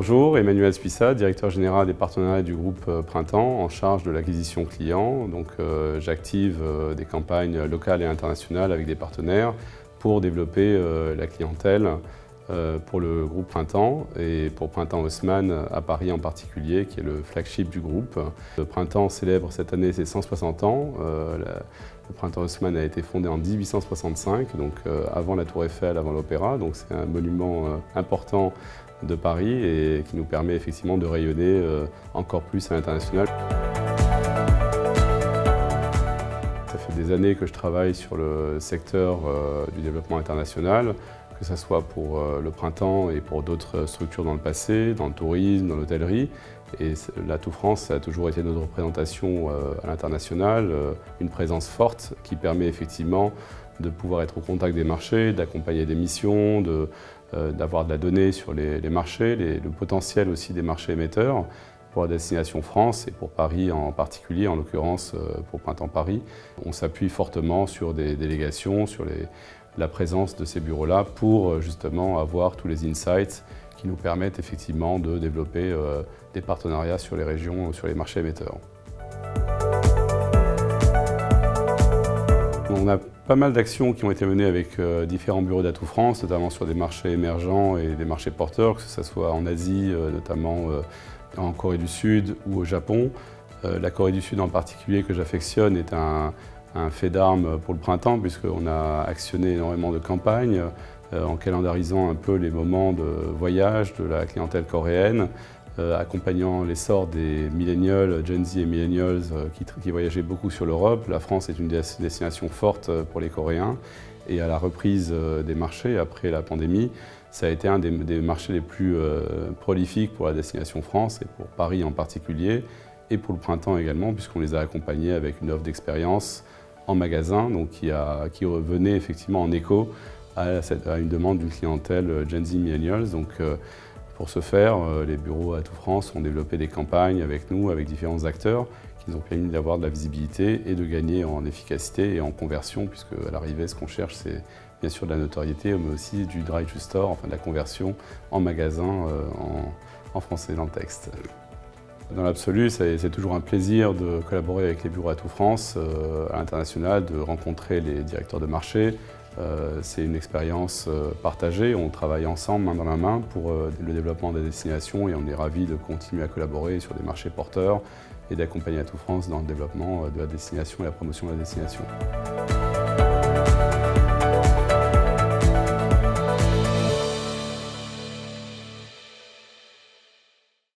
Bonjour, Emmanuel Spissa, directeur général des partenariats du groupe Printemps, en charge de l'acquisition client. Donc, j'active des campagnes locales et internationales avec des partenaires pour développer la clientèle pour le groupe Printemps et pour Printemps Haussmann à Paris en particulier, qui est le flagship du groupe. Le Printemps célèbre cette année ses 160 ans. Le Printemps Haussmann a été fondé en 1865, donc avant la Tour Eiffel, avant l'Opéra. Donc c'est un monument important de Paris et qui nous permet effectivement de rayonner encore plus à l'international. Ça fait des années que je travaille sur le secteur du développement international, que ce soit pour le Printemps et pour d'autres structures dans le passé, dans le tourisme, dans l'hôtellerie. Et l'Atout France, ça a toujours été notre représentation à l'international, une présence forte qui permet effectivement de pouvoir être au contact des marchés, d'accompagner des missions, d'avoir de la donnée sur les marchés, le potentiel aussi des marchés émetteurs pour la destination France et pour Paris en particulier, en l'occurrence pour Printemps Paris. On s'appuie fortement sur des délégations, sur la présence de ces bureaux-là pour justement avoir tous les insights qui nous permettent effectivement de développer des partenariats sur les régions, sur les marchés émetteurs. On a pas mal d'actions qui ont été menées avec différents bureaux d'Atout France, notamment sur des marchés émergents et des marchés porteurs, que ce soit en Asie, notamment en Corée du Sud ou au Japon. La Corée du Sud en particulier, que j'affectionne, est un fait d'armes pour le printemps, puisqu'on a actionné énormément de campagnes en calendarisant un peu les moments de voyage de la clientèle coréenne, accompagnant l'essor des millennials, Gen Z et millennials qui voyageaient beaucoup sur l'Europe. La France est une destination forte pour les Coréens et à la reprise des marchés après la pandémie, ça a été un des marchés les plus prolifiques pour la destination France et pour Paris en particulier et pour le printemps également, puisqu'on les a accompagnés avec une offre d'expérience en magasin, donc qui revenait effectivement en écho à une demande d'une clientèle Gen Z millennials. Donc, pour ce faire, les bureaux Atout France ont développé des campagnes avec nous, avec différents acteurs, qui nous ont permis d'avoir de la visibilité et de gagner en efficacité et en conversion, puisque à l'arrivée, ce qu'on cherche, c'est bien sûr de la notoriété, mais aussi du drive to store, enfin de la conversion en magasin en français dans le texte. Dans l'absolu, c'est toujours un plaisir de collaborer avec les bureaux Atout France à l'international, de rencontrer les directeurs de marché. C'est une expérience partagée, on travaille ensemble main dans la main pour le développement des destinations et on est ravis de continuer à collaborer sur des marchés porteurs et d'accompagner Atout France dans le développement de la destination et la promotion de la destination.